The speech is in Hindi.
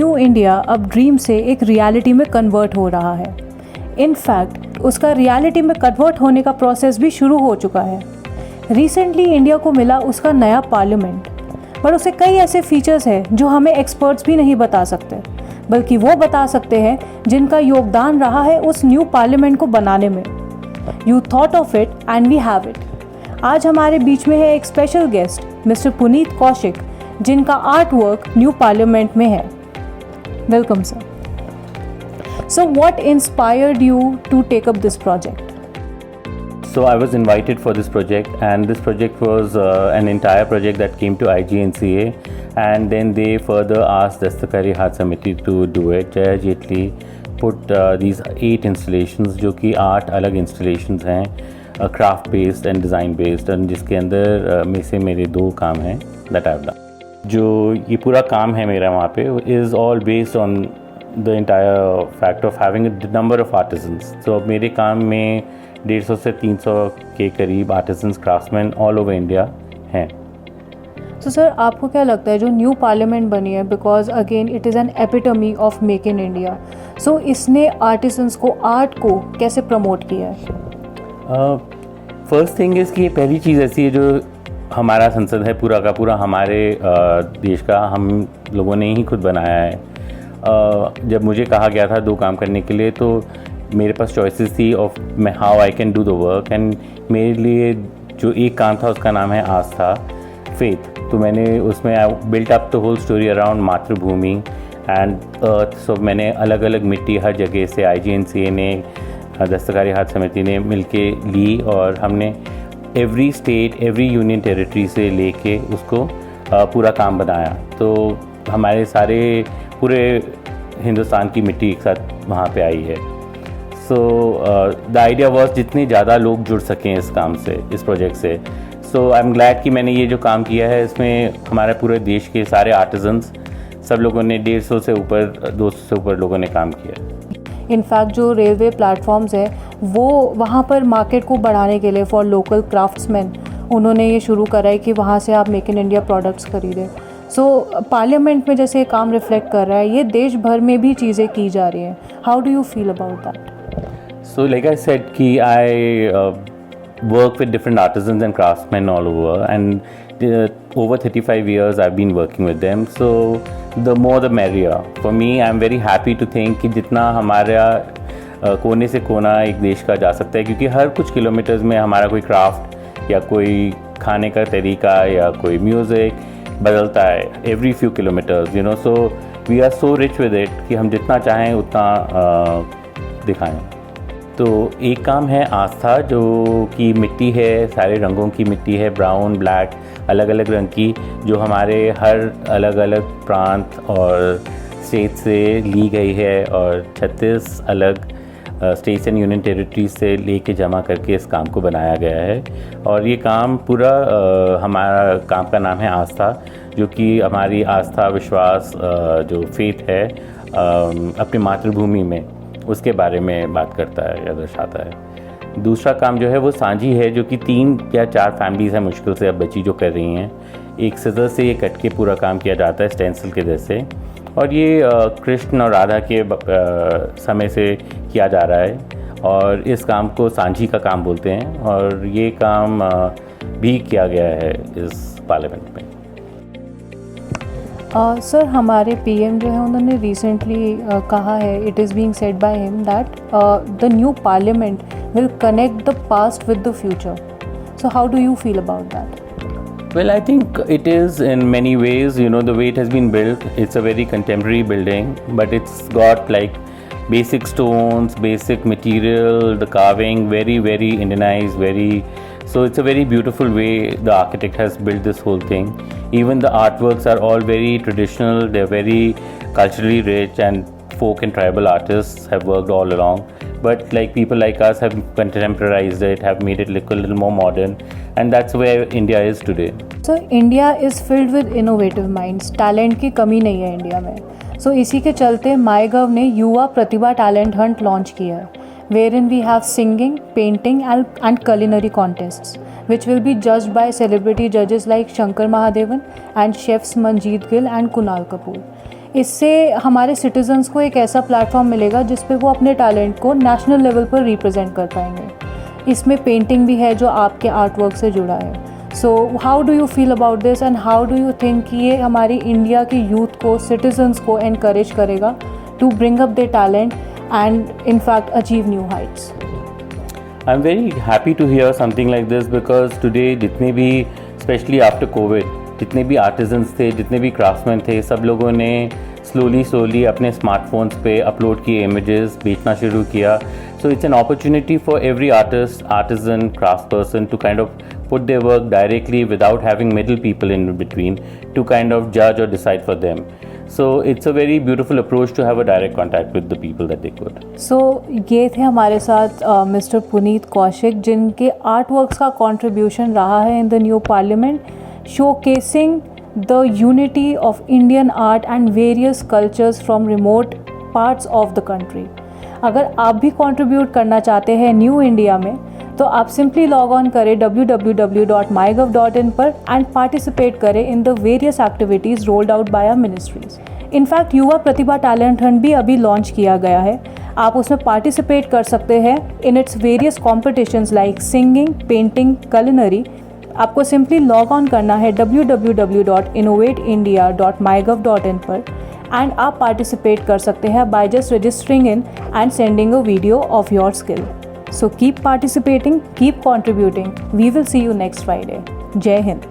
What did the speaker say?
न्यू इंडिया अब ड्रीम से एक रियलिटी में कन्वर्ट हो रहा है। इनफैक्ट उसका रियलिटी में कन्वर्ट होने का प्रोसेस भी शुरू हो चुका है। रिसेंटली इंडिया को मिला उसका नया पार्लियामेंट, पर उसे कई ऐसे फीचर्स हैं जो हमें एक्सपर्ट्स भी नहीं बता सकते, बल्कि वो बता सकते हैं जिनका योगदान रहा है उस न्यू पार्लियामेंट को बनाने में। You thought of it and we have it. आज हमारे बीच में है एक special guest mister Puneet Kaushik, जिनका आर्ट वर्क न्यू पार्लियामेंट में है। Welcome sir. So what inspired you to take up this project? So I was invited for this project, and this project was an entire project that came to IGNCA, and then they further asked Dastakari Hath Samiti to do it. Jaya Jetli put these 8 installations, जो कि 8 अलग installations हैं, craft based and design based, and जिसके अंदर में से मेरे 2 काम हैं that I've done. जो ये पूरा काम है मेरा वहाँ पे is all based on the entire fact of having a number of artisans. So मेरे काम में 150 से 300 के करीब artisans craftsman all over India हैं। तो सर, आपको क्या लगता है जो न्यू पार्लियामेंट बनी है, because again it is an epitome of make in India, so इसने आर्टिसंस को, आर्ट को कैसे प्रमोट किया है? फर्स्ट थिंग इज़ कि ये पहली चीज़ ऐसी है जो हमारा संसद है पूरा का पूरा हमारे देश का हम लोगों ने ही खुद बनाया है। जब मुझे कहा गया था 2 काम करने के लिए, तो मेरे पास चॉइसेस थी ऑफ मैं how I can do the work, and मेरे लिए जो एक काम था उसका नाम है आस्था, फेथ। तो मैंने उसमें built up the whole story around मातृभूमि एंड अर्थ। सो मैंने अलग अलग मिट्टी हर जगह से IGNCA ने, दस्तकारी हाथ समिति ने मिलके ली, और हमने every state, every union territory से लेके उसको पूरा काम बनाया। तो हमारे सारे पूरे हिंदुस्तान की मिट्टी एक साथ वहाँ पे आई है। सो द आइडिया वॉज जितने ज़्यादा लोग जुड़ सकें इस काम से, इस प्रोजेक्ट से। सो आई एम ग्लैड कि मैंने ये जो काम किया है, इसमें हमारे पूरे देश के सारे आर्टिजन्स, सब लोगों ने 150 से ऊपर, 200 से ऊपर लोगों ने काम किया। इनफैक्ट जो रेलवे प्लेटफॉर्म्स है वो वहाँ पर मार्केट को बढ़ाने के लिए फॉर लोकल क्राफ्ट्समैन उन्होंने ये शुरू करा है कि वहाँ से आप मेक इन इंडिया प्रोडक्ट्स खरीदें। सो पार्लियामेंट में जैसे काम रिफ्लेक्ट कर रहा है, ये देश भर में भी चीज़ें की जा रही हैं। How do you feel about that? So like I said, I work with different artisans and craftsmen all over, and over 35 years I've been working with them. So the more the merrier. For me, I'm very happy to think कि जितना हमारा कोने से कोना एक देश का जा सकता है, क्योंकि हर कुछ किलोमीटर्स में हमारा कोई क्राफ्ट या कोई खाने का तरीका या कोई म्यूज़िक बदलता है every few kilometres, you know. So we are so rich with it कि हम जितना चाहें उतना दिखाएं। तो एक काम है आस्था, जो कि मिट्टी है, सारे रंगों की मिट्टी है, ब्राउन, ब्लैक, अलग अलग रंग की, जो हमारे हर अलग अलग प्रांत और स्टेट से ली गई है, और 36 अलग स्टेट्स एंड यूनियन टेरिटरीज से लेके जमा करके इस काम को बनाया गया है। और ये काम पूरा हमारा काम का नाम है आस्था, जो कि हमारी आस्था, विश्वास, जो फेथ है अपनी मातृभूमि में, उसके बारे में बात करता है या दर्शाता है। दूसरा काम जो है वो सांझी है, जो कि 3 या 4 फैमिलीज़ हैं मुश्किल से अब बची जो कर रही हैं। एक सिजर से ये कट के पूरा काम किया जाता है स्टेंसिल के जैसे, और ये कृष्ण और राधा के समय से किया जा रहा है, और इस काम को सांझी का काम बोलते हैं, और ये काम भी किया गया है इस पार्लियामेंट में। सर, हमारे PM जो है उन्होंने रिसेंटली कहा है, it is being said by him that the new parliament will connect the past with the future. So how do you feel about that? Well, I think it is in many ways, you know, the way it has been built. It's a very contemporary building, but it's got like basic stones, basic material, the carving, very, very Indianized, so it's a very beautiful way the architect has built this whole thing. Even the artworks are all very traditional, they're very culturally rich, and folk and tribal artists have worked all along. But like people like us have contemporized it, have made it look a little more modern, and that's where India is today. So India is filled with innovative minds. Talent की कमी नहीं है इंडिया में. So इसी के चलते MyGov ने युवा प्रतिभा टैलेंट हंट लॉन्च किया है, wherein we have singing, painting and culinary contests, which will be judged by celebrity judges like Shankar Mahadevan and chefs Manjeet Gill and Kunal Kapoor. इससे हमारे सिटीजन्स को एक ऐसा प्लेटफॉर्म मिलेगा जिस पे वो अपने टैलेंट को नेशनल लेवल पर रिप्रेजेंट कर पाएंगे। इसमें पेंटिंग भी है जो आपके आर्ट वर्क से जुड़ा है। So how do you feel about this and how do you think कि ये हमारी इंडिया के यूथ को, सिटीजन्स को एनकरेज करेगा to bring up their talent and in fact achieve new heights? I'm very happy to hear something like this because today जितने भी especially after COVID जितने भी artisans थे, जितने भी craftsmen थे, सब लोगों ने slowly अपने smartphones पे upload किए images, बेचना शुरू किया. So it's an opportunity for every artist, artisan, craftsperson to kind of put their work directly without having middle people in between to kind of judge or decide for them. So it's a very beautiful approach to have a direct contact with the people that they could. So ये थे हमारे साथ मिस्टर पुनीत कौशिक, जिनके आर्ट वर्क्स का कंट्रीब्यूशन रहा है in the new parliament, showcasing the unity of Indian art and various cultures from remote parts of the country. अगर आप भी कंट्रीब्यूट करना चाहते हैं न्यू इंडिया में तो आप सिंपली लॉग ऑन करें www.mygov.in पर एंड पार्टिसिपेट करें in the various activities rolled out by our ministries. In fact Yuva Pratibha talent Hunt भी अभी लॉन्च किया गया है. आप उसमें पार्टिसिपेट कर सकते हैं in its various competitions like singing, painting, culinary. आपको सिंपली लॉग ऑन करना है www.innovateindia.mygov.in पर एंड आप पार्टिसिपेट कर सकते हैं by just registering in and sending a video of your skill. So keep participating, keep contributing. We will see you next Friday. Jai Hind.